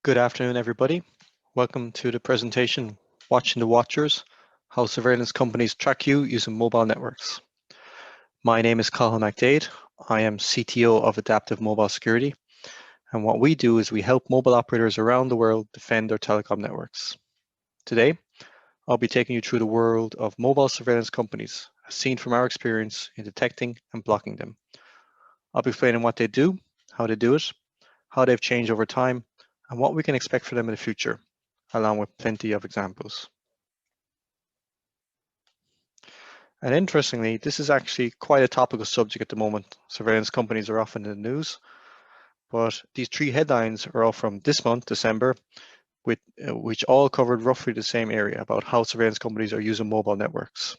Good afternoon, everybody. Welcome to the presentation, Watching the Watchers, How Surveillance Companies Track You Using Mobile Networks. My name is Cathal Mc Daid. I am CTO of AdaptiveMobile Security, and what we do is we help mobile operators around the world defend their telecom networks. Today, I'll be taking you through the world of mobile surveillance companies, as seen from our experience in detecting and blocking them. I'll be explaining what they do, how they do it, how they've changed over time, and what we can expect for them in the future, along with plenty of examples. And interestingly, this is actually quite a topical subject at the moment. Surveillance companies are often in the news, but these three headlines are all from this month, December, which all covered roughly the same area about how surveillance companies are using mobile networks.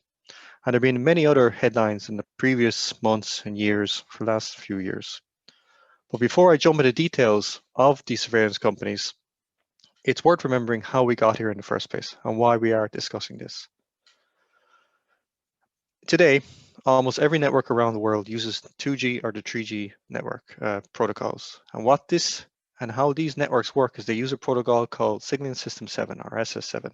And there have been many other headlines in the previous months and years for the last few years. But before I jump into details of these surveillance companies, it's worth remembering how we got here in the first place and why we are discussing this. Today, almost every network around the world uses 2G or the 3G network protocols. And what this and how these networks work is they use a protocol called Signaling System 7 or SS7.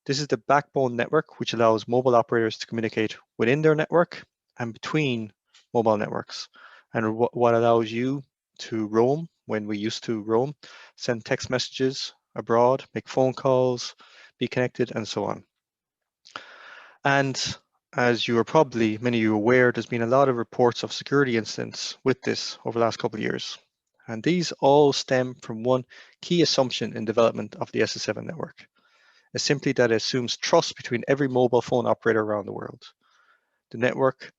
This is the backbone network which allows mobile operators to communicate within their network and between mobile networks, and what allows you to roam when we used to roam, send text messages abroad, make phone calls, be connected, and so on. And as you are probably, many of you aware, there's been a lot of reports of security incidents with this over the last couple of years. And these all stem from one key assumption in development of the SS7 network. Is simply that it assumes trust between every mobile phone operator around the world. The network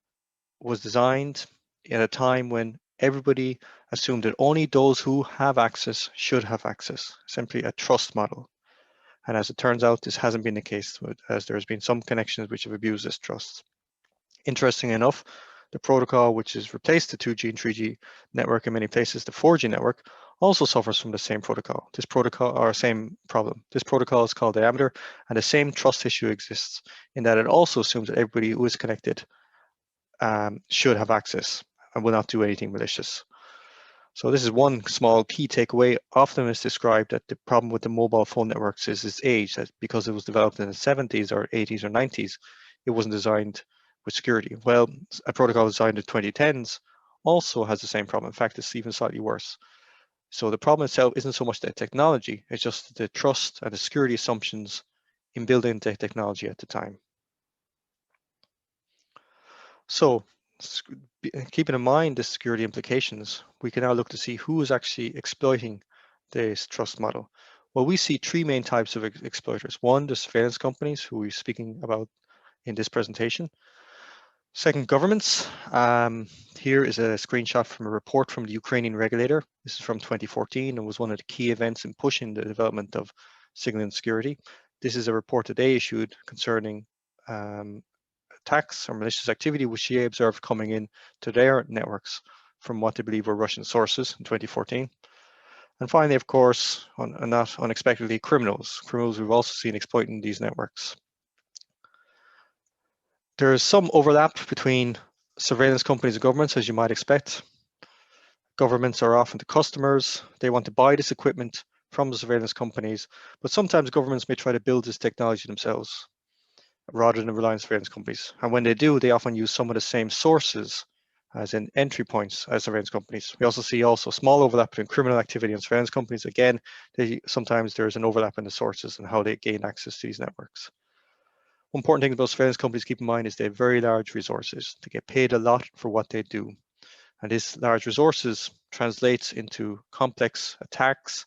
was designed at a time when everybody assumed that only those who have access should have access, simply a trust model. And as it turns out, this hasn't been the case, as there's been some connections which have abused this trust. Interesting enough, the protocol which has replaced the 2G and 3G network in many places, the 4G network, also suffers from the same protocol. This protocol, or same problem. This protocol is called Diameter, and the same trust issue exists in that it also assumes that everybody who is connected should have access and will not do anything malicious. So this is one small key takeaway. Often it's described that the problem with the mobile phone networks is its age, that because it was developed in the 70s or 80s or 90s, it wasn't designed with security. Well, a protocol designed in 2010s also has the same problem. In fact, it's even slightly worse. So the problem itself isn't so much the technology, it's just the trust and the security assumptions in building the technology at the time. So keeping in mind the security implications, we can now look to see who is actually exploiting this trust model. Well, we see three main types of exploiters. One, the surveillance companies, who we're speaking about in this presentation. Second, governments. Here is a screenshot from a report from the Ukrainian regulator. This is from 2014 and was one of the key events in pushing the development of signaling security. This is a report that they issued concerning attacks or malicious activity which they observed coming in to their networks from what they believe were Russian sources in 2014. And finally, of course, and not unexpectedly, criminals we've also seen exploiting these networks. There is some overlap between surveillance companies and governments, as you might expect. Governments are often the customers. They want to buy this equipment from the surveillance companies, but sometimes governments may try to build this technology themselves rather than rely on surveillance companies. And when they do, they often use some of the same sources as in entry points as surveillance companies. We also see small overlap between criminal activity and surveillance companies. Again, sometimes there's an overlap in the sources and how they gain access to these networks. One important thing about surveillance companies to keep in mind is they have very large resources. They get paid a lot for what they do. And this large resources translates into complex attacks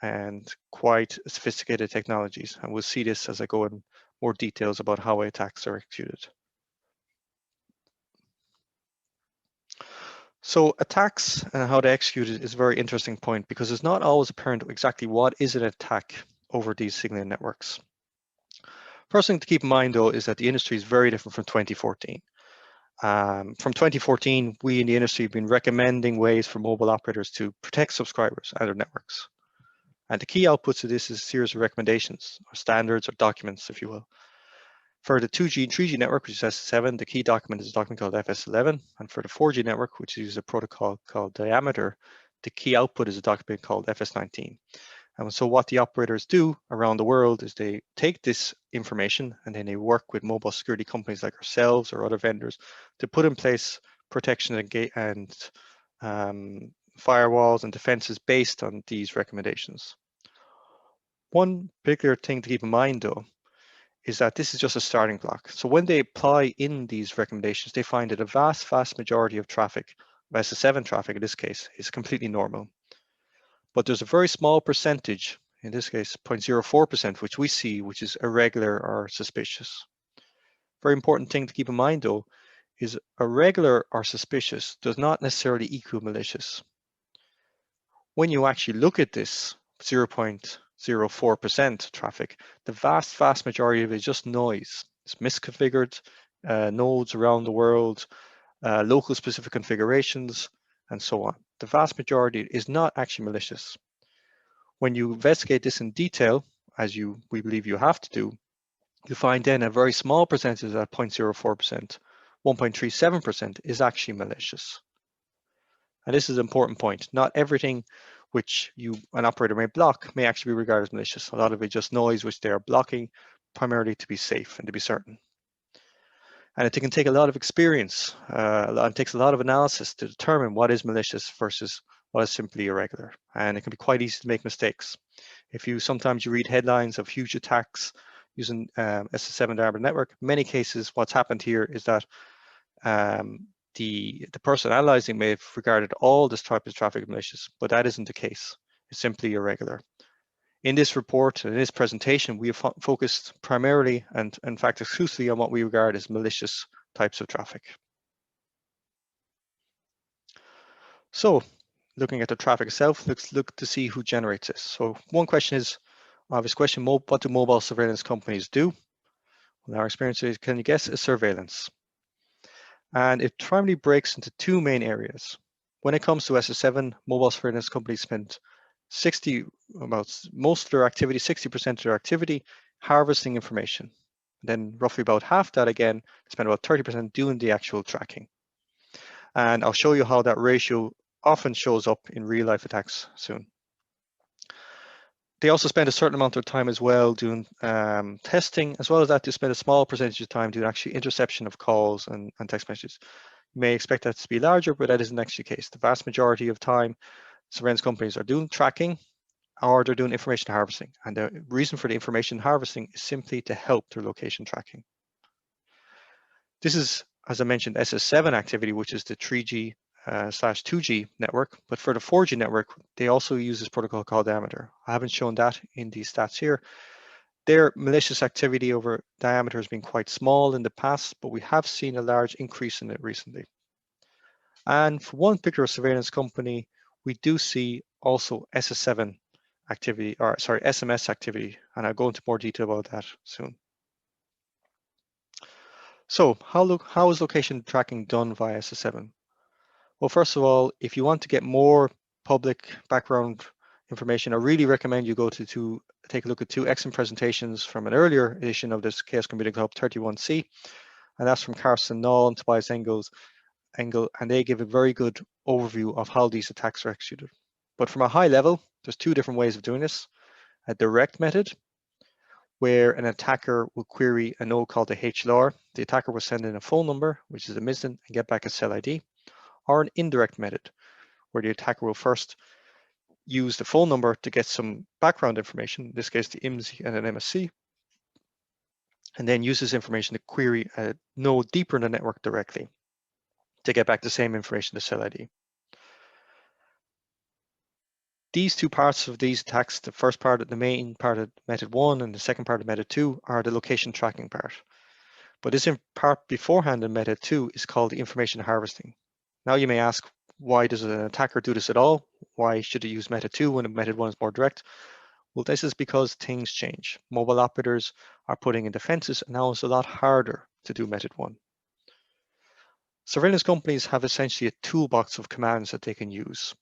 and quite sophisticated technologies. And we'll see this as I go in more details about how attacks are executed. So attacks and how they execute it is a very interesting point because it's not always apparent exactly what is an attack over these signaling networks. First thing to keep in mind though is that the industry is very different from 2014. From 2014, we in the industry have been recommending ways for mobile operators to protect subscribers and their networks. And the key outputs of this is a series of recommendations, or standards, or documents, if you will. For the 2G and 3G network, which is SS7, the key document is a document called FS11. And for the 4G network, which uses a protocol called Diameter, the key output is a document called FS19. And so what the operators do around the world is they take this information and then they work with mobile security companies like ourselves or other vendors to put in place protection and firewalls and defenses based on these recommendations. One particular thing to keep in mind, though, is that this is just a starting block. So when they apply in these recommendations, they find that a vast majority of traffic, SS7 traffic in this case, is completely normal. But there's a very small percentage, in this case 0.04%, which we see, which is irregular or suspicious. Very important thing to keep in mind, though, is irregular or suspicious does not necessarily equal malicious. When you actually look at this 0.04% traffic, the vast majority of it is just noise. It's misconfigured nodes around the world, local specific configurations, and so on. The vast majority is not actually malicious. When you investigate this in detail, as we believe you have to do, you find then a very small percentage at 0.04%, 1.37% is actually malicious. And this is an important point. Not everything which an operator may block may actually be regarded as malicious. A lot of it just noise which they are blocking primarily to be safe and to be certain. And it can take a lot of experience, it takes a lot of analysis to determine what is malicious versus what is simply irregular. And it can be quite easy to make mistakes. Sometimes you read headlines of huge attacks using SS7 and Diameter network, in many cases what's happened here is that the person analyzing may have regarded all this type of traffic as malicious, but that isn't the case. It's simply irregular. In this report and in this presentation, we have focused primarily and in fact exclusively on what we regard as malicious types of traffic. So looking at the traffic itself, let's look to see who generates this. So one question is, obvious question, what do mobile surveillance companies do? Well, our experience is, can you guess, is surveillance. And it primarily breaks into two main areas. When it comes to SS7, mobile surveillance companies spend most of their activity, 60% of their activity, harvesting information. Then roughly about half that again, spend about 30% doing the actual tracking. And I'll show you how that ratio often shows up in real life attacks soon. They also spend a certain amount of time as well doing testing, as well as that they spend a small percentage of time doing actually interception of calls and text messages. You may expect that to be larger, but that isn't actually the case. The vast majority of time, surveillance companies are doing tracking or they're doing information harvesting. And the reason for the information harvesting is simply to help their location tracking. This is, as I mentioned, SS7 activity, which is the 3G slash 2G network, but for the 4G network, they also use this protocol called Diameter. I haven't shown that in these stats here. Their malicious activity over Diameter has been quite small in the past, but we have seen a large increase in it recently. And for one particular surveillance company, we do see also SS7 activity, or sorry, SMS activity, and I'll go into more detail about that soon. So how is location tracking done via SS7? Well, first of all, if you want to get more public background information, I really recommend you go to take a look at two excellent presentations from an earlier edition of this Chaos Computing Club 31C, and that's from Carsten Nall and Tobias Engel, and they give a very good overview of how these attacks are executed. But from a high level, there's two different ways of doing this. A direct method, where an attacker will query a node called the HLR. The attacker will send in a phone number, which is a MISDN, and get back a cell ID. Or an indirect method, where the attacker will first use the phone number to get some background information, in this case the IMSI and an MSC, and then use this information to query a node deeper in the network directly to get back the same information, the cell ID. These two parts of these attacks, the first part, the main part of method 1 and the second part of method 2 are the location tracking part. But this part beforehand in method 2 is called the information harvesting. Now you may ask, why does an attacker do this at all? Why should it use method 2 when method 1 is more direct? Well, this is because things change. Mobile operators are putting in defenses, and now it's a lot harder to do method 1. Surveillance companies have essentially a toolbox of commands that they can use.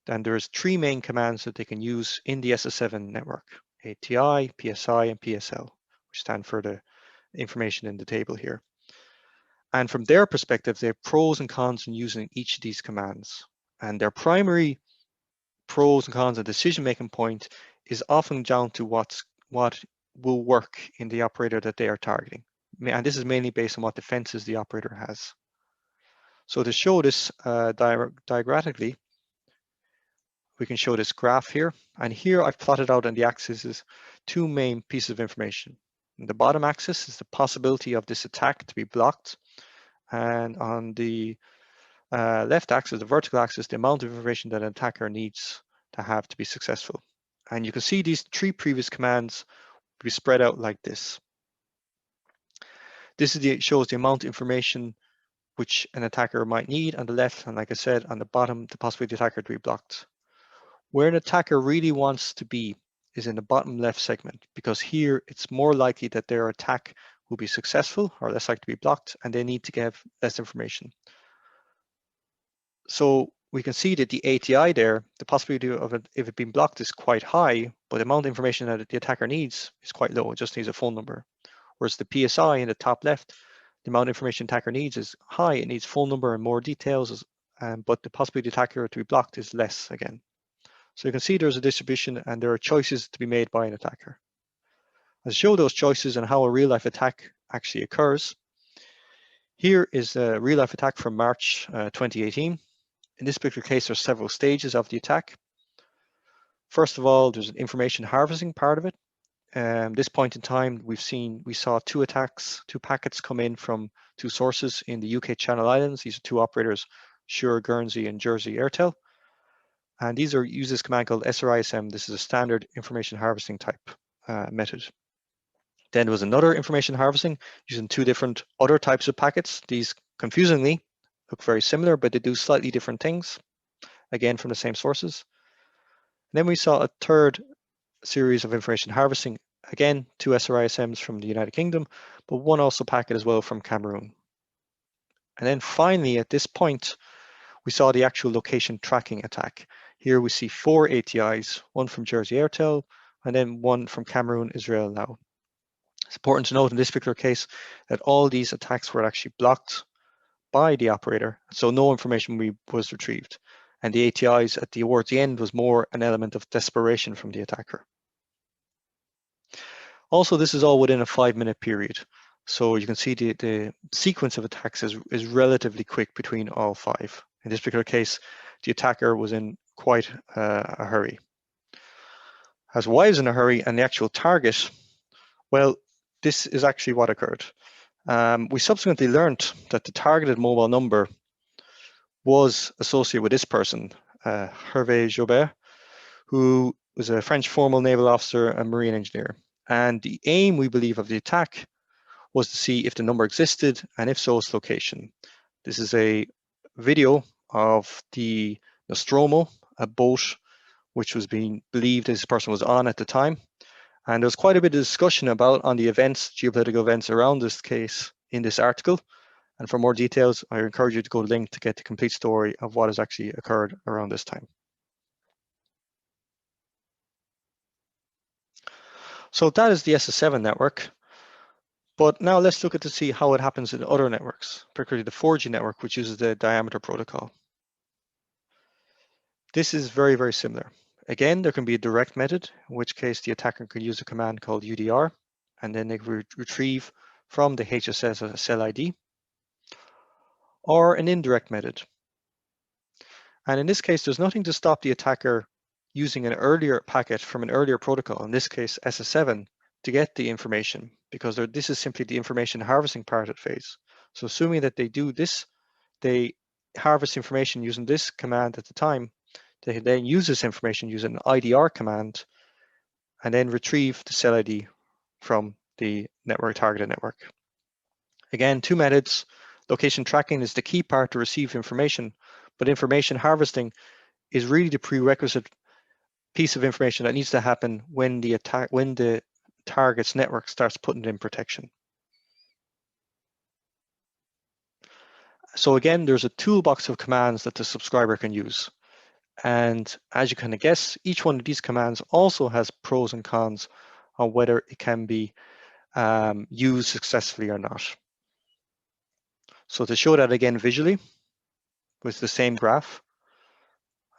And there's three main commands that they can use in the SS7 network: ATI, PSI, and PSL, which stand for the information in the table here. And from their perspective, they have pros and cons in using each of these commands. And their primary pros and cons and decision-making point is often down to what will work in the operator that they are targeting. And this is mainly based on what defenses the operator has. So to show this diagrammatically, we can show this graph here. And here I've plotted out on the axes two main pieces of information. On the bottom axis is the possibility of this attack to be blocked. And on the left axis, the vertical axis, the amount of information that an attacker needs to have to be successful. And you can see these three previous commands will be spread out like this. This is shows the amount of information which an attacker might need on the left, and like I said, on the bottom, the possibility of the attacker to be blocked. Where an attacker really wants to be is in the bottom left segment, because here it's more likely that their attack will be successful or less likely to be blocked, and they need to give less information. So we can see that the ATI there, the possibility of it, if it being blocked, is quite high, but the amount of information that the attacker needs is quite low. It just needs a phone number. Whereas the PSI in the top left, the amount of information attacker needs is high. It needs phone number and more details, but the possibility of the attacker to be blocked is less again. So you can see there's a distribution and there are choices to be made by an attacker. I'll show those choices and how a real-life attack actually occurs. Here is a real-life attack from March 2018. In this particular case, there's several stages of the attack. First of all, there's an information harvesting part of it. This point in time, we saw two packets come in from two sources in the UK Channel Islands. These are two operators, Shure Guernsey and Jersey Airtel. And these use this command called SRISM. This is a standard information harvesting type method. Then there was another information harvesting using two different other types of packets. These confusingly look very similar, but they do slightly different things, again from the same sources. And then we saw a third series of information harvesting, again, two SRISMs from the United Kingdom, but one also packet as well from Cameroon. And then finally, at this point, we saw the actual location tracking attack. Here we see 4 ATIs, one from Jersey Airtel, and then one from Cameroon, Israel now. It's important to note in this particular case that all these attacks were actually blocked by the operator, so no information was retrieved. And the ATIs towards the end was more an element of desperation from the attacker. Also, this is all within a 5-minute period. So you can see the sequence of attacks is relatively quick between all 5. In this particular case, the attacker was in quite a hurry. As why is in a hurry and the actual target, well, this is actually what occurred. We subsequently learned that the targeted mobile number was associated with this person, Hervé Jobert, who was a French formal naval officer and marine engineer. And the aim, we believe, of the attack was to see if the number existed and if so, its location. This is a video of the Nostromo, a boat which was being believed this person was on at the time. And there was quite a bit of discussion on the events, geopolitical events around this case in this article. And for more details, I encourage you to go to the link to get the complete story of what has actually occurred around this time. So that is the SS7 network. But now let's look at to see how it happens in other networks, particularly the 4G network, which uses the diameter protocol. This is very, very similar. Again, there can be a direct method, in which case the attacker can use a command called UDR, and then they retrieve from the HSS a cell ID, or an indirect method. And in this case, there's nothing to stop the attacker using an earlier packet from an earlier protocol, in this case SS7, to get the information, because this is simply the information harvesting part of the phase. So assuming that they do this, they harvest information using this command at the time. They then use this information using an IDR command and then retrieve the cell ID from the targeted network. Again, 2 methods. Location tracking is the key part to receive information, but information harvesting is really the prerequisite piece of information that needs to happen when the target's network starts putting it in protection. So again, there's a toolbox of commands that the subscriber can use. And as you kind of guess, each one of these commands also has pros and cons on whether it can be used successfully or not. So to show that again visually with the same graph,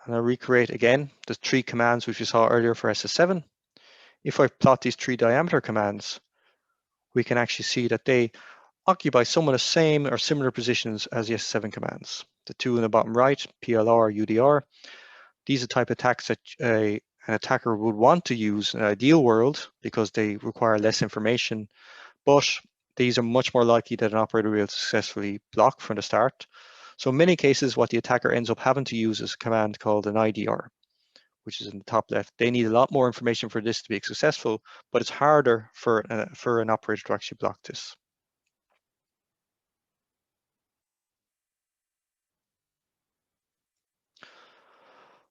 and I'll recreate again the 3 commands which we saw earlier for SS7. if I plot these 3 diameter commands, we can actually see that they occupy some of the same or similar positions as the SS7 commands. The 2 in the bottom right, PLR, UDR, these are the type of attacks that an attacker would want to use in an ideal world because they require less information, but these are much more likely that an operator will successfully block from the start. So in many cases, what the attacker ends up having to use is a command called an IDR, which is in the top left. They need a lot more information for this to be successful, but it's harder for an operator to actually block this.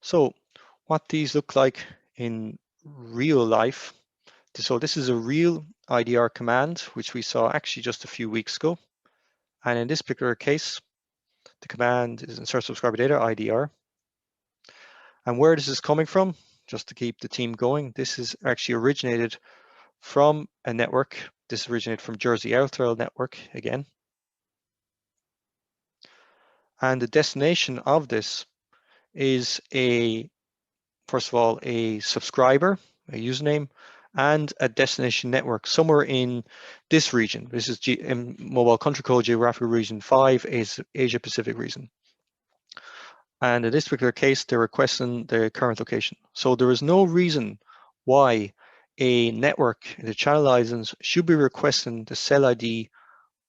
So what these look like in real life. So this is a real IDR command, which we saw actually just a few weeks ago. And in this particular case, the command is insert subscriber data, IDR. And where this is coming from, just to keep the team going, this is actually originated from a network. This originated from Jersey Airtrail network again. And the destination of this is first of all, a subscriber, a username, and a destination network somewhere in this region. This is mobile country code geographical region 5 is Asia Pacific region. And in this particular case, they're requesting the current location. So there is no reason why a network, the channel license, should be requesting the cell ID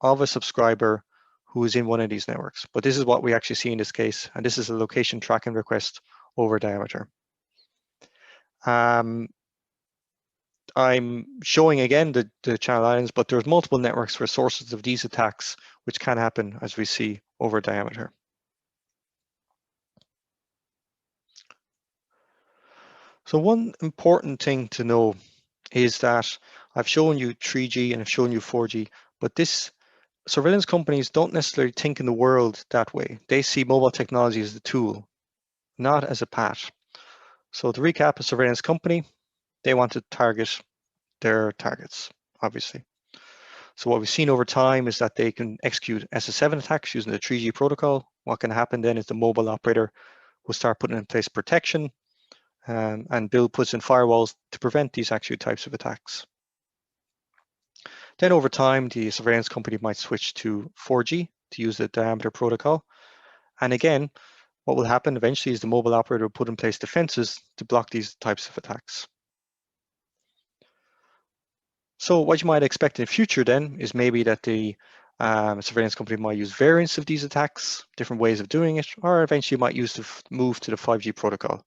of a subscriber who is in one of these networks. But this is what we actually see in this case. And this is a location tracking request over diameter. I'm showing again the channel lines, but there's multiple networks for sources of these attacks, which can happen as we see over diameter. So one important thing to know is that I've shown you 3G and I've shown you 4G, but this surveillance companies don't necessarily think in the world that way. They see mobile technology as the tool, not as a path. So to recap, a surveillance company, they want to target their targets, obviously. So what we've seen over time is that they can execute SS7 attacks using the 3G protocol. What can happen then is the mobile operator will start putting in place protection and puts in firewalls to prevent these actual types of attacks. Then over time, the surveillance company might switch to 4G to use the diameter protocol. And again, what will happen eventually is the mobile operator will put in place defenses to block these types of attacks. So what you might expect in the future then is maybe that the surveillance company might use variants of these attacks, different ways of doing it, or eventually might use to move to the 5G protocol.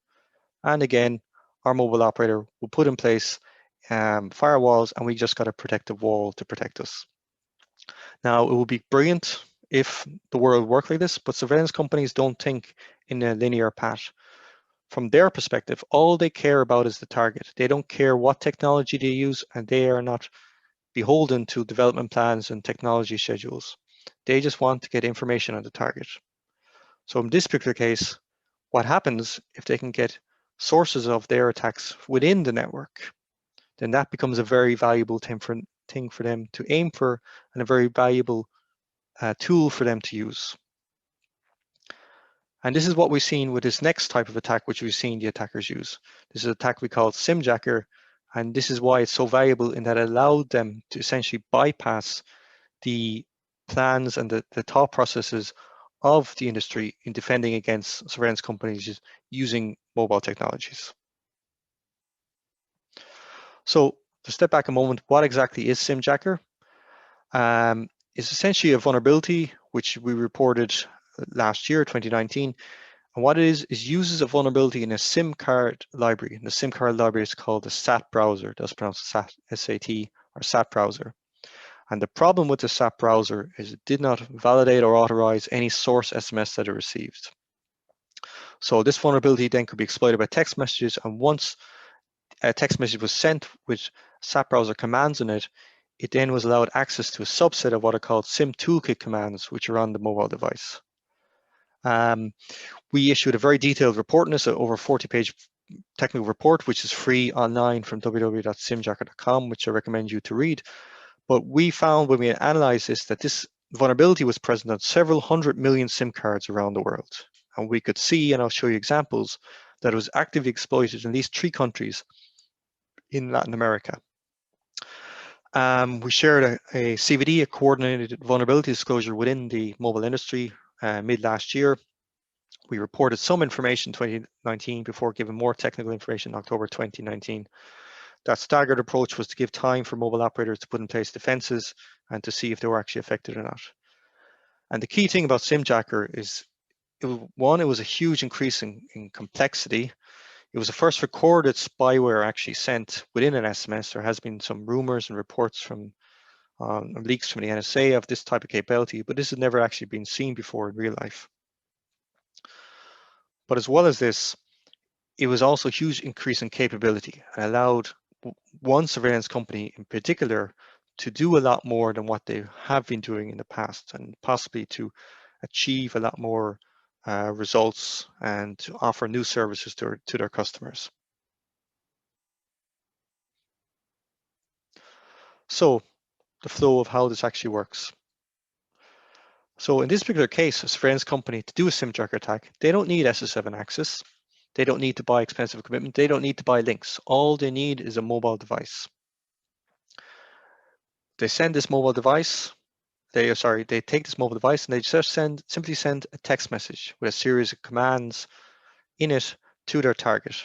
And again, our mobile operator will put in place firewalls, and we just got a protective wall to protect us. Now, it would be brilliant if the world worked like this, but surveillance companies don't think in a linear path. From their perspective, all they care about is the target. They don't care what technology they use, and they are not beholden to development plans and technology schedules. They just want to get information on the target. So in this particular case, what happens if they can get sources of their attacks within the network, then that becomes a very valuable thing for them to aim for and a very valuable tool for them to use. And this is what we've seen with this next type of attack, which we've seen the attackers use. This is an attack we call SimJacker, and this is why it's so valuable in that it allowed them to essentially bypass the plans and the thought processes of the industry in defending against surveillance companies using mobile technologies. So to step back a moment, what exactly is SimJacker? It's essentially a vulnerability which we reported last year, 2019. And what it is uses a vulnerability in a SIM card library. And the SIM card library is called the SAT browser. That's pronounced SAT, S-A-T, or SAT browser. And the problem with the SAT browser is it did not validate or authorize any source SMS that it received. So this vulnerability then could be exploited by text messages. And once a text message was sent with SAT browser commands in it, it then was allowed access to a subset of what are called SIM toolkit commands, which are on the mobile device. We issued a very detailed report on this, over 40-page technical report, which is free online from www.simjacker.com, which I recommend you to read. But we found when we analyzed this that this vulnerability was present on several 100 million SIM cards around the world. And we could see, and I'll show you examples, that it was actively exploited in at least 3 countries in Latin America. We shared a CVD, a coordinated vulnerability disclosure within the mobile industry mid last year. We reported some information in 2019 before giving more technical information in October 2019. That staggered approach was to give time for mobile operators to put in place defenses and to see if they were actually affected or not. And the key thing about SimJacker is, it was a huge increase in complexity. It was the first recorded spyware actually sent within an SMS. There has been some rumors and reports from leaks from the NSA of this type of capability, but this had never actually been seen before in real life. But as well as this, it was also a huge increase in capability and allowed one surveillance company in particular to do a lot more than what they have been doing in the past, and possibly to achieve a lot more results and to offer new services to their customers. So the flow of how this actually works. So in this particular case, a surveillance company, to do a SimJacker attack, they don't need SS7 access. They don't need to buy expensive equipment. They don't need to buy links. All they need is a mobile device. They send this mobile device. They take this mobile device and they just simply send a text message with a series of commands in it to their target.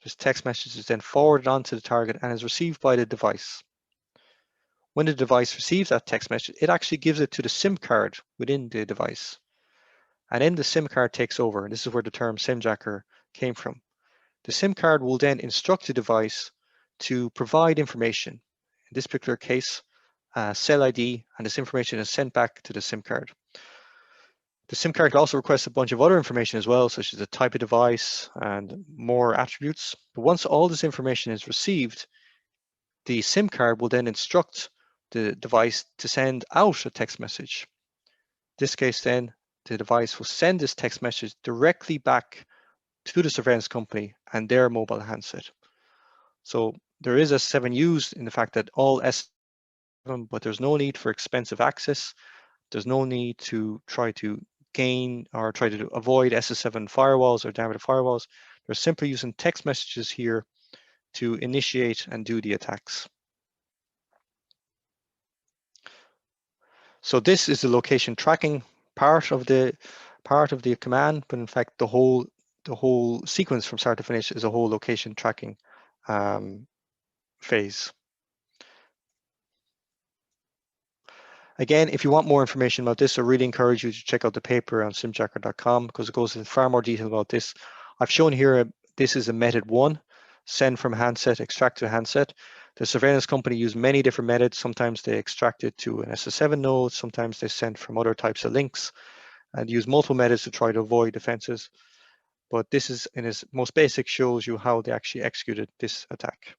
This text message is then forwarded onto the target and is received by the device. When the device receives that text message, it actually gives it to the SIM card within the device. And then the SIM card takes over. And this is where the term SimJacker came from. The SIM card will then instruct the device to provide information. In this particular case, cell ID, and this information is sent back to the SIM card. The SIM card also requests a bunch of other information as well, such as the type of device and more attributes. But once all this information is received, the SIM card will then instruct the device to send out a text message. In this case, then, the device will send this text message directly back to the surveillance company and their mobile handset. So there is SS7 used in the fact that all SS7, but there's no need for expensive access. There's no need to try to gain or try to avoid SS7 firewalls or diameter firewalls. They're simply using text messages here to initiate and do the attacks. So this is the location tracking part of the command, but in fact the whole sequence from start to finish is a whole location tracking phase. Again, if you want more information about this, I really encourage you to check out the paper on simjacker.com because it goes into far more detail about this. I've shown here, this is a method 1, send from handset, extract to handset. The surveillance company use many different methods. Sometimes they extract it to an SS7 node, sometimes they send from other types of links, and use multiple methods to try to avoid defenses. But this is, in its most basic, shows you how they actually executed this attack.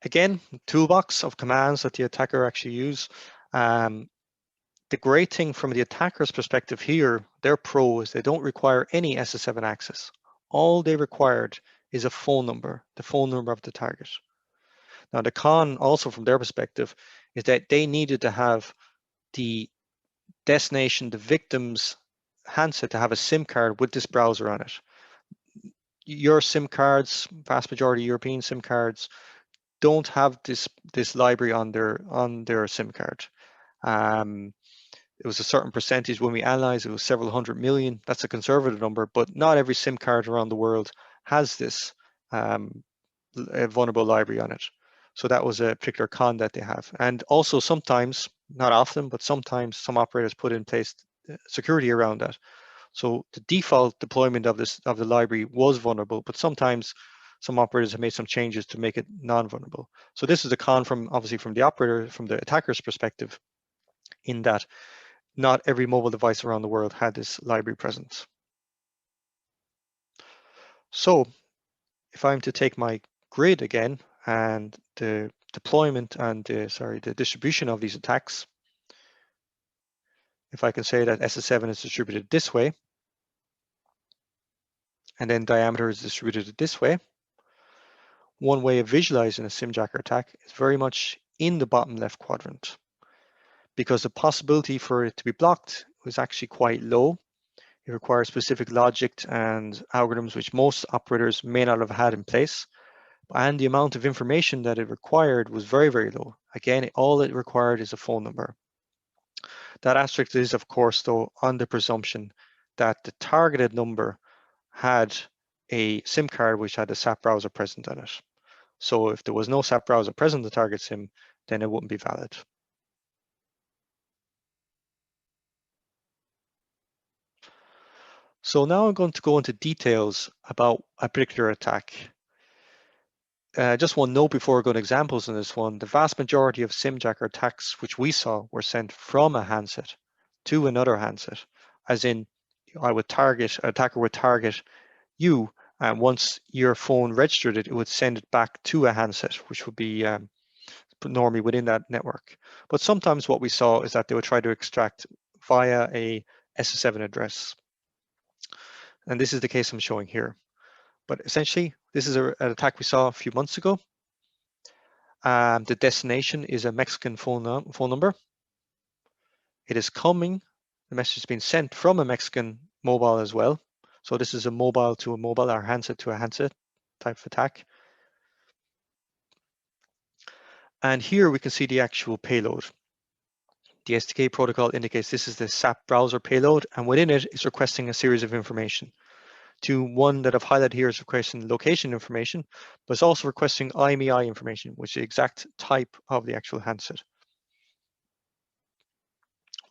Again, toolbox of commands that the attacker actually use. The great thing from the attacker's perspective here, their pro, is they don't require any SS7 access. All they required is a phone number, the phone number of the target. Now the con also from their perspective is that they needed to have the destination, the victim's handset, to have a SIM card with this browser on it. Your SIM cards, vast majority European SIM cards, don't have this library on their SIM card. It was a certain percentage when we analyzed, it was several hundred million. That's a conservative number, but not every SIM card around the world has this vulnerable library on it. So that was a particular con that they have. And also sometimes, not often, but sometimes some operators put in place security around that. So the default deployment of the library was vulnerable, but sometimes some operators have made some changes to make it non-vulnerable. So this is a con obviously from the operator, from the attacker's perspective, in that not every mobile device around the world had this library presence. So if I'm to take my grid again and the deployment and the distribution of these attacks, if I can say that SS7 is distributed this way, and then diameter is distributed this way, one way of visualizing a SimJacker attack is very much in the bottom left quadrant, because the possibility for it to be blocked was actually quite low. It requires specific logic and algorithms which most operators may not have had in place. And the amount of information that it required was very, very low. Again, all it required is a phone number. That asterisk is, of course, though, on the presumption that the targeted number had a SIM card which had a SAP browser present on it. So if there was no SAP browser present in the target SIM, then it wouldn't be valid. So now I'm going to go into details about a particular attack. Just one note before I go to examples in this one, the vast majority of SimJacker attacks which we saw were sent from a handset to another handset, as in an attacker would target you, and once your phone registered it, it would send it back to a handset, which would be normally within that network. But sometimes what we saw is that they would try to extract via a SS7 address. And this is the case I'm showing here. But essentially, this is an attack we saw a few months ago. The destination is a Mexican phone number. It is coming, the message is being sent from a Mexican mobile as well. So this is a mobile to a mobile or handset to a handset type of attack. And here we can see the actual payload. The SDK protocol indicates this is the SAP browser payload, and within it is requesting a series of information. To one that I've highlighted here is requesting location information, but it's also requesting IMEI information, which is the exact type of the actual handset.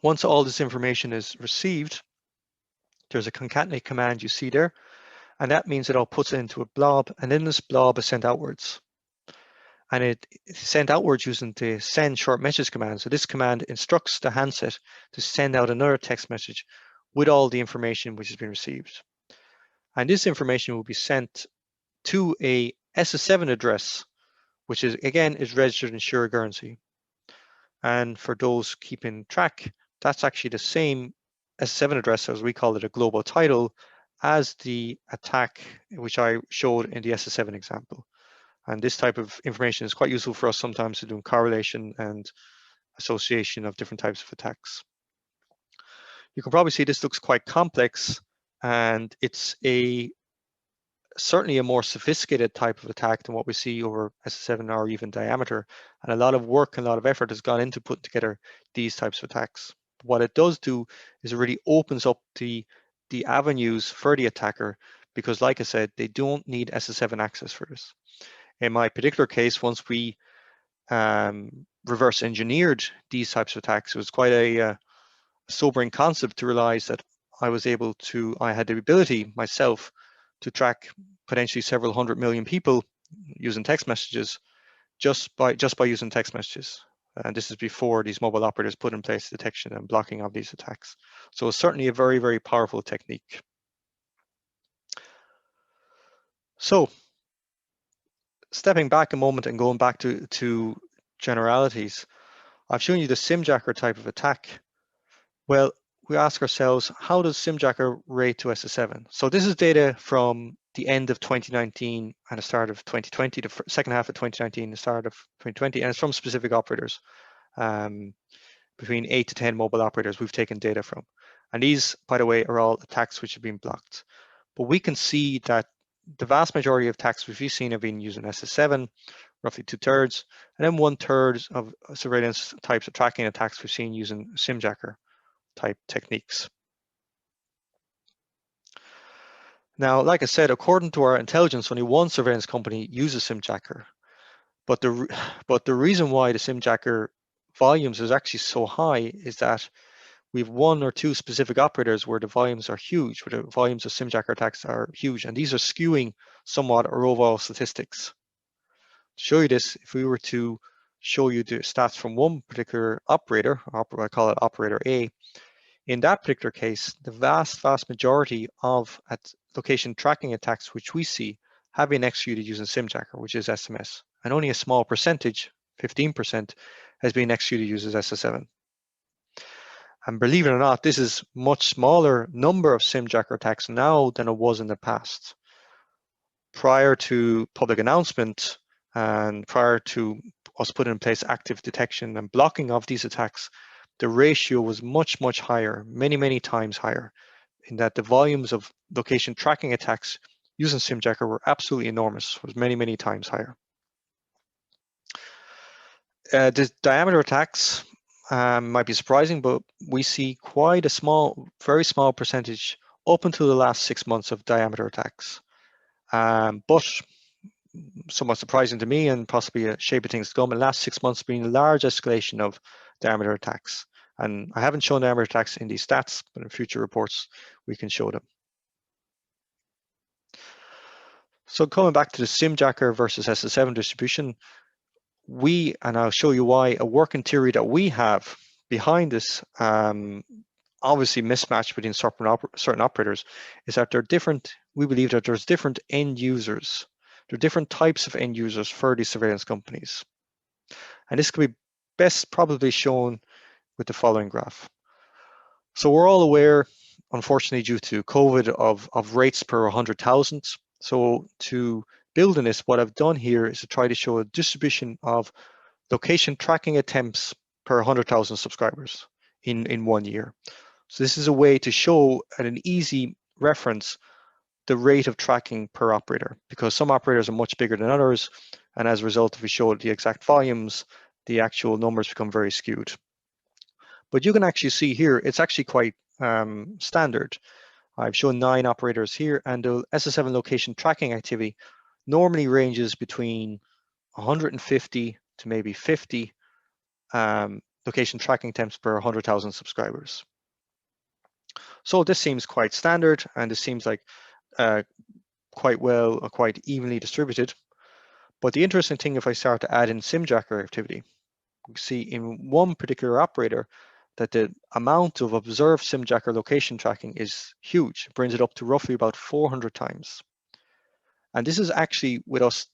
Once all this information is received, there's a concatenate command you see there, and that means it all puts it into a blob, and then this blob is sent outwards. And it's sent outwards using the send short message command. So this command instructs the handset to send out another text message with all the information which has been received. And this information will be sent to a SS7 address, which is again is registered in Sure Guernsey. And for those keeping track, that's actually the same SS7 address, as we call it, a global title, as the attack which I showed in the SS7 example. And this type of information is quite useful for us sometimes to do correlation and association of different types of attacks. You can probably see this looks quite complex, and it's certainly a more sophisticated type of attack than what we see over SS7 or even Diameter. And a lot of work and a lot of effort has gone into putting together these types of attacks. What it does do is it really opens up the avenues for the attacker, because like I said, they don't need SS7 access for this. In my particular case, once we reverse engineered these types of attacks, it was quite a sobering concept to realize that I had the ability myself to track potentially several 100 million people using text messages just by using text messages. And this is before these mobile operators put in place detection and blocking of these attacks. So it's certainly a very, very powerful technique. So stepping back a moment and going back to generalities, I've shown you the SimJacker type of attack. Well, we ask ourselves, how does SimJacker rate to SS7? So this is data from the end of 2019 and the start of 2020, the second half of 2019, the start of 2020, and it's from specific operators, between 8 to 10 mobile operators we've taken data from. And these, by the way, are all attacks which have been blocked. But we can see that the vast majority of attacks which we've seen have been using SS7, roughly 2/3, and then 1/3 of surveillance types of tracking attacks we've seen using SimJacker type techniques. Now, like I said, according to our intelligence, only one surveillance company uses SimJacker. But the reason why the SimJacker volumes is actually so high is that we have 1 or 2 specific operators where the volumes are huge, where the volumes of SimJacker attacks are huge, and these are skewing somewhat our overall statistics. To show you this, if we were to show you the stats from one particular operator, I call it operator A, in that particular case, the vast majority of location tracking attacks which we see have been executed using SimJacker, which is SMS, and only a small percentage, 15%, has been executed using SS7. And believe it or not, this is much smaller number of SimJacker attacks now than it was in the past. Prior to public announcement and prior to us putting in place active detection and blocking of these attacks, the ratio was much, much higher, many, many times higher. in that the volumes of location tracking attacks using SimJacker were absolutely enormous, was many, many times higher. The diameter attacks might be surprising, but we see quite a small, very small percentage up until the last 6 months of diameter attacks. But somewhat surprising to me and possibly a shape of things to come, in the last 6 months being a large escalation of diameter attacks. And I haven't shown diameter attacks in these stats, but in future reports, we can show them. So coming back to the SimJacker versus SS7 distribution, and I'll show you why, a working theory that we have behind this, obviously mismatched between certain operators, is that they're different. We believe that there's different end users. There are different types of end users for these surveillance companies. And this could be best probably shown with the following graph. So we're all aware, unfortunately, due to COVID, of rates per 100,000. So to build on this, what I've done here is to try to show a distribution of location tracking attempts per 100,000 subscribers in 1 year. So this is a way to show at an easy reference the rate of tracking per operator, because some operators are much bigger than others, and as a result, if we show the exact volumes, the actual numbers become very skewed. But you can actually see here, it's actually quite standard. I've shown 9 operators here, and the SS7 location tracking activity normally ranges between 150 to maybe 50 location tracking attempts per 100,000 subscribers. So this seems quite standard, and this seems like quite well or quite evenly distributed. But the interesting thing, if I start to add in SimJacker activity, we see in one particular operator that the amount of observed SimJacker location tracking is huge. It brings it up to roughly about 400 times. And this is actually with us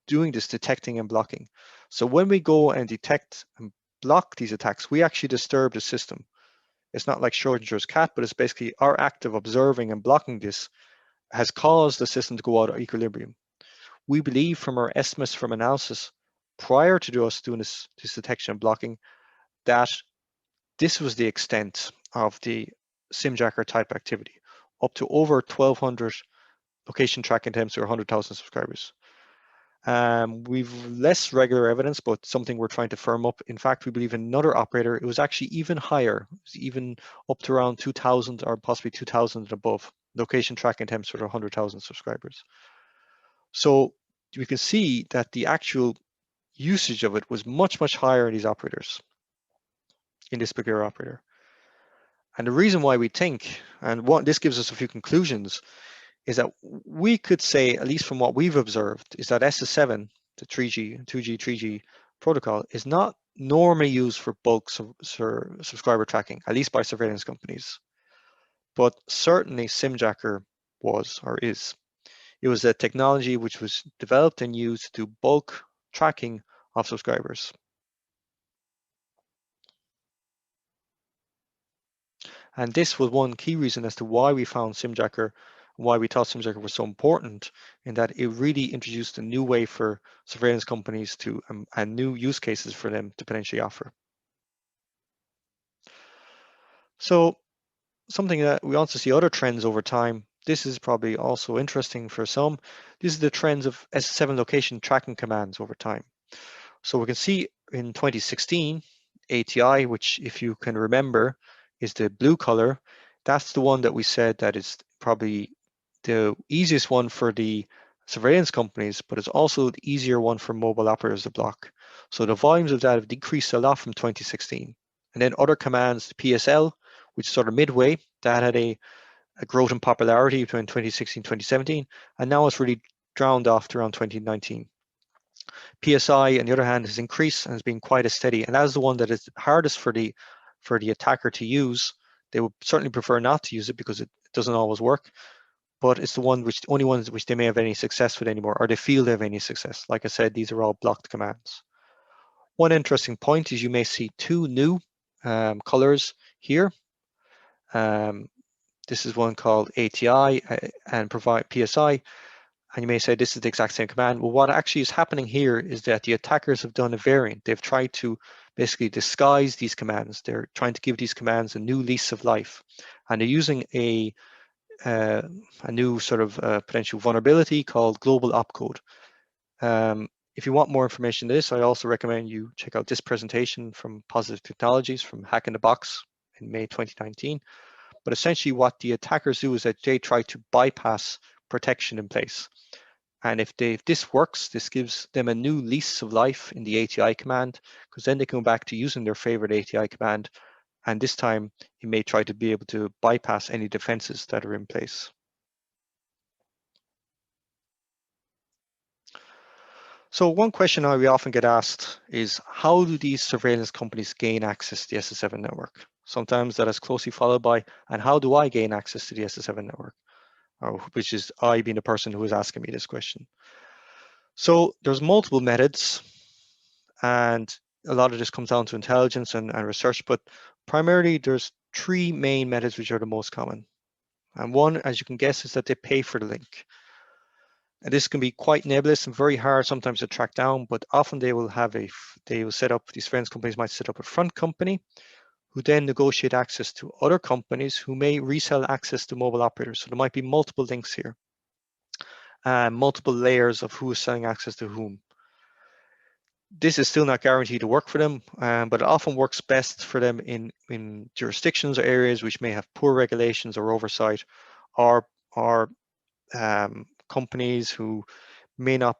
doing this detecting and blocking. So when we go and detect and block these attacks, we actually disturb the system. It's not like Schrodinger's cat, but it's basically our act of observing and blocking this has caused the system to go out of equilibrium. We believe from our estimates from analysis prior to us doing this detection and blocking that this was the extent of the SimJacker type activity, up to over 1,200 location tracking attempts or 100,000 subscribers. We've less regular evidence, but something we're trying to firm up. In fact, we believe in another operator, it was actually even higher. It was even up to around 2,000 or possibly 2,000 and above location tracking attempts for 100,000 subscribers. So we can see that the actual usage of it was much, much higher in these operators, in this particular operator. And the reason why we think, and what this gives us a few conclusions, is that we could say, at least from what we've observed, is that SS7, the 2G, 3G protocol, is not normally used for bulk subscriber tracking, at least by surveillance companies. But certainly SimJacker was or is. It was a technology which was developed and used to do bulk tracking of subscribers. And this was one key reason as to why we found SimJacker, why we thought SimJacker was so important, in that it really introduced a new way for surveillance companies to, and new use cases for them to potentially offer. So something that we also see other trends over time. This is probably also interesting for some. This is the trends of SS7 location tracking commands over time. So we can see in 2016, ATI, which if you can remember, is the blue color. That's the one that we said that is probably the easiest one for the surveillance companies, but it's also the easier one for mobile operators to block. So the volumes of that have decreased a lot from 2016. And then other commands, the PSL, which is sort of midway, that had a growth in popularity between 2016 and 2017, and now it's really drowned off to around 2019. PSI, on the other hand, has increased and has been quite a steady, and that is the one that is hardest for the attacker to use. They would certainly prefer not to use it because it doesn't always work, but it's the only ones which they may have any success with anymore, or they feel they have any success. Like I said, these are all blocked commands. One interesting point is you may see 2 new colors here. This is one called ATI and provide PSI. And you may say this is the exact same command. Well, what actually is happening here is that the attackers have done a variant. They've tried to basically disguise these commands. They're trying to give these commands a new lease of life. And they're using a a new sort of potential vulnerability called global opcode. If you want more information on this, I also recommend you check out this presentation from Positive Technologies from Hack in the Box in May 2019. But essentially what the attackers do is that they try to bypass protection in place. And if this works, this gives them a new lease of life in the ATI command, because then they can go back to using their favorite ATI command. And this time it may try to be able to bypass any defenses that are in place. So one question we often get asked is, how do these surveillance companies gain access to the SS7 network? Sometimes that is closely followed by, and how do I gain access to the SS7 network? Or, which is I being the person who is asking me this question. So there's multiple methods, and a lot of this comes down to intelligence and research, but primarily there's three main methods which are the most common. And one, as you can guess, is that they pay for the link. And this can be quite nebulous and very hard sometimes to track down, but often they will set up, these surveillance companies might set up a front company who then negotiate access to other companies who may resell access to mobile operators. So there might be multiple links here, multiple layers of who is selling access to whom. This is still not guaranteed to work for them, but it often works best for them in jurisdictions or areas which may have poor regulations or oversight, or companies who may not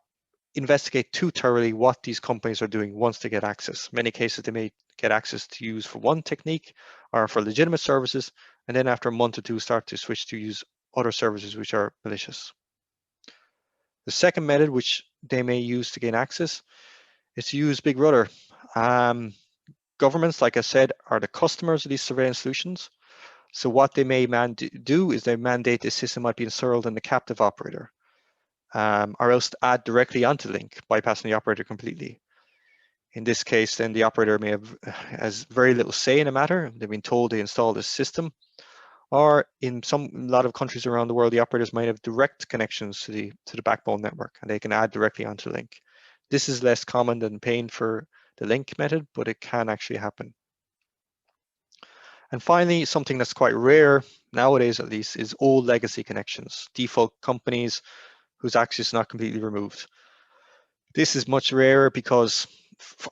investigate too thoroughly what these companies are doing once they get access. In many cases, they may get access to use for one technique or for legitimate services, and then after a month or two start to switch to use other services which are malicious. The second method which they may use to gain access is to use Big Brother. Governments, like I said, are the customers of these surveillance solutions. So what they may do is they mandate the system might be installed in the captive operator, or else to add directly onto the link, bypassing the operator completely. In this case, then the operator has very little say in the matter. They've been told they install this system, or in a lot of countries around the world, the operators might have direct connections to the backbone network, and they can add directly onto the link. This is less common than paying for the link method, but it can actually happen. And finally, something that's quite rare nowadays, at least, is old legacy connections, default companies whose access is not completely removed. This is much rarer because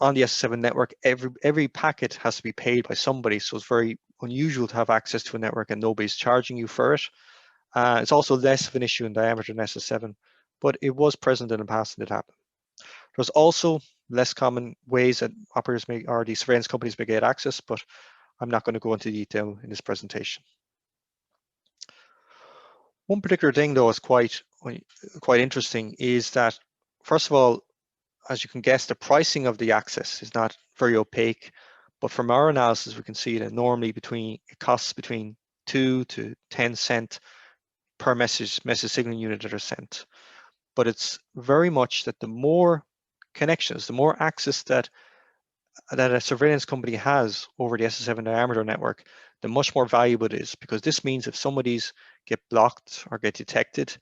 on the SS7 network, every packet has to be paid by somebody, so it's very unusual to have access to a network and nobody's charging you for it. It's also less of an issue in Diameter than SS7, but it was present in the past and it happened. There's also less common ways that operators or these surveillance companies may get access, but I'm not going to go into detail in this presentation. One particular thing, though, is quite interesting is that, first of all, as you can guess, the pricing of the access is not very opaque, but from our analysis, we can see that normally it costs between 2 to 10 cents per message signaling unit that are sent. But it's very much that the more connections, the more access that a surveillance company has over the SS7 Diameter network, the much more valuable it is, because this means if somebody's get blocked or get detected,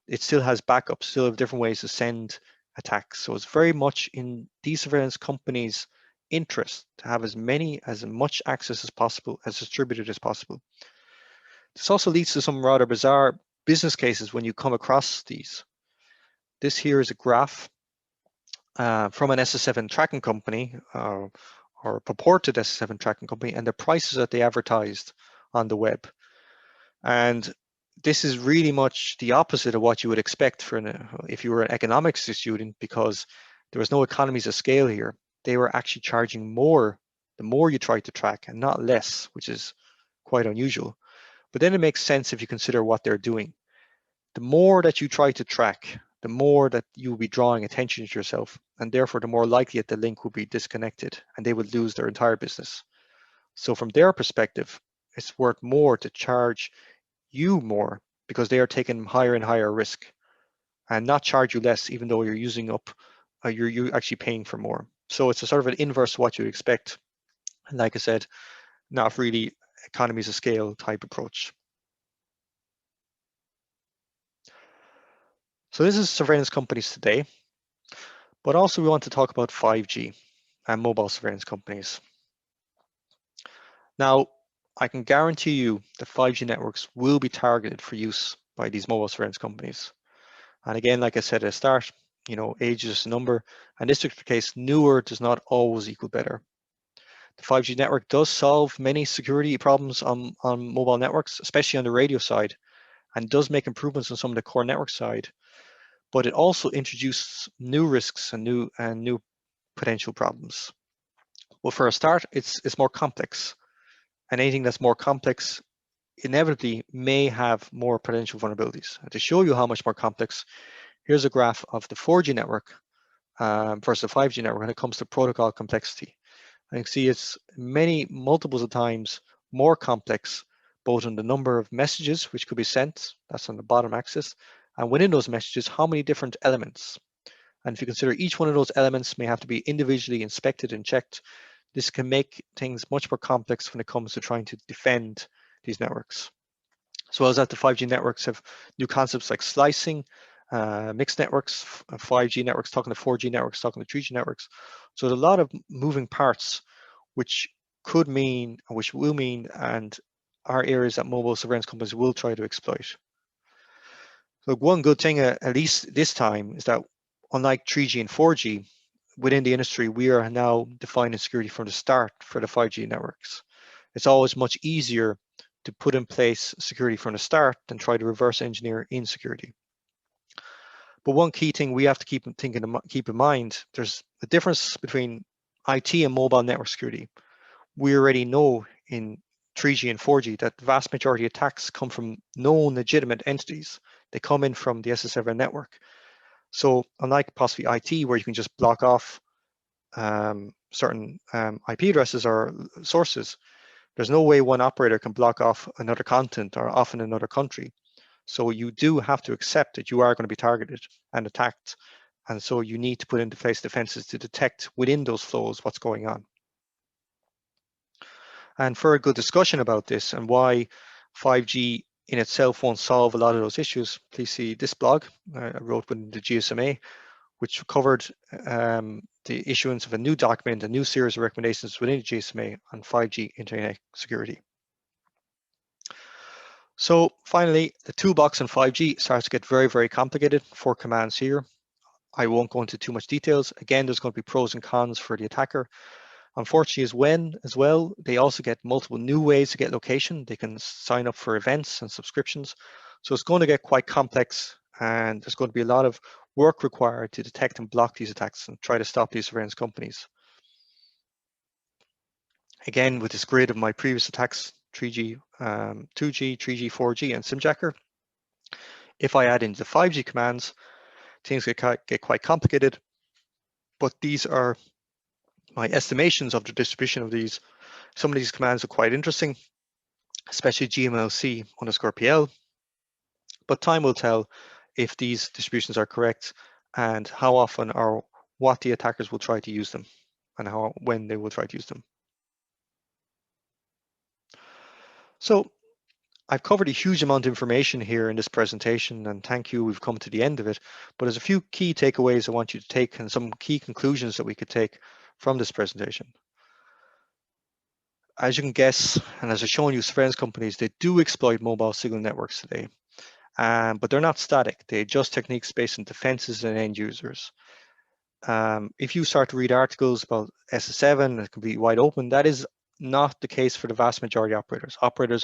it still has backups, still have different ways to send attacks. So it's very much in these surveillance companies' interest to have as much access as possible, as distributed as possible. This also leads to some rather bizarre business cases when you come across these. This here is a graph from an SS7 tracking company or a purported SS7 tracking company, and the prices that they advertised on the web. And this is really much the opposite of what you would expect if you were an economics student, because there was no economies of scale here. They were actually charging more the more you try to track, and not less, which is quite unusual. But then it makes sense if you consider what they're doing. The more that you try to track, the more that you will be drawing attention to yourself, and therefore the more likely that the link will be disconnected and they will lose their entire business. So from their perspective, it's worth more to charge you more because they are taking higher and higher risk, and not charge you less even though you're using up, you're actually paying for more. So it's a sort of an inverse to what you'd expect. And like I said, not really economies of scale type approach. So this is surveillance companies today, but also we want to talk about 5G and mobile surveillance companies. Now, I can guarantee you that 5G networks will be targeted for use by these mobile surveillance companies. And again, like I said at the start, age is just a number, and this particular case, newer does not always equal better. The 5G network does solve many security problems on mobile networks, especially on the radio side, and does make improvements on some of the core network side, but it also introduces new risks and new potential problems. Well, for a start, it's more complex, and anything that's more complex inevitably may have more potential vulnerabilities. And to show you how much more complex, here's a graph of the 4G network versus the 5G network when it comes to protocol complexity. And you can see it's multiples of times more complex, both on the number of messages which could be sent, that's on the bottom axis, and within those messages, how many different elements. And if you consider each one of those elements may have to be individually inspected and checked, this can make things much more complex when it comes to trying to defend these networks. As well as that, the 5G networks have new concepts like slicing, mixed networks, 5G networks talking to 4G networks, talking to 3G networks. So there's a lot of moving parts which could mean, or which will mean, and are areas that mobile surveillance companies will try to exploit. So one good thing, at least this time, is that unlike 3G and 4G, within the industry, we are now defining security from the start for the 5G networks. It's always much easier to put in place security from the start than try to reverse engineer insecurity. But one key thing we have to keep in mind, there's a difference between IT and mobile network security. We already know in 3G and 4G that the vast majority of attacks come from known legitimate entities. They come in from the SS7 network. So unlike possibly IT, where you can just block off certain IP addresses or sources, there's no way one operator can block off another continent or often another country. So you do have to accept that you are going to be targeted and attacked. And so you need to put into place defenses to detect within those flows what's going on. And for a good discussion about this and why 5G in itself won't solve a lot of those issues, please see this blog I wrote within the GSMA, which covered the issuance of a new document, a new series of recommendations within the GSMA on 5G internet security. So finally, the toolbox on 5G starts to get very, very complicated. 4 commands here. I won't go into too much details. Again, there's going to be pros and cons for the attacker. Unfortunately, as well, they also get multiple new ways to get location. They can sign up for events and subscriptions. So it's going to get quite complex, and there's going to be a lot of work required to detect and block these attacks and try to stop these surveillance companies. Again, with this grid of my previous attacks, 3G, 2G, 3G, 4G, and SimJacker, if I add in the 5G commands, things get quite complicated, but these are my estimations of the distribution of these. Some of these commands are quite interesting, especially gmlc_pl, but time will tell if these distributions are correct and how often or what the attackers will try to use them and when they will try to use them. So I've covered a huge amount of information here in this presentation, and thank you, we've come to the end of it, but there's a few key takeaways I want you to take and some key conclusions that we could take from this presentation. As you can guess, and as I've shown you, surveillance companies, they do exploit mobile signal networks today, but they're not static. They adjust techniques based on defenses and end users. If you start to read articles about SS7 and completely wide open, that is not the case for the vast majority of operators. Operators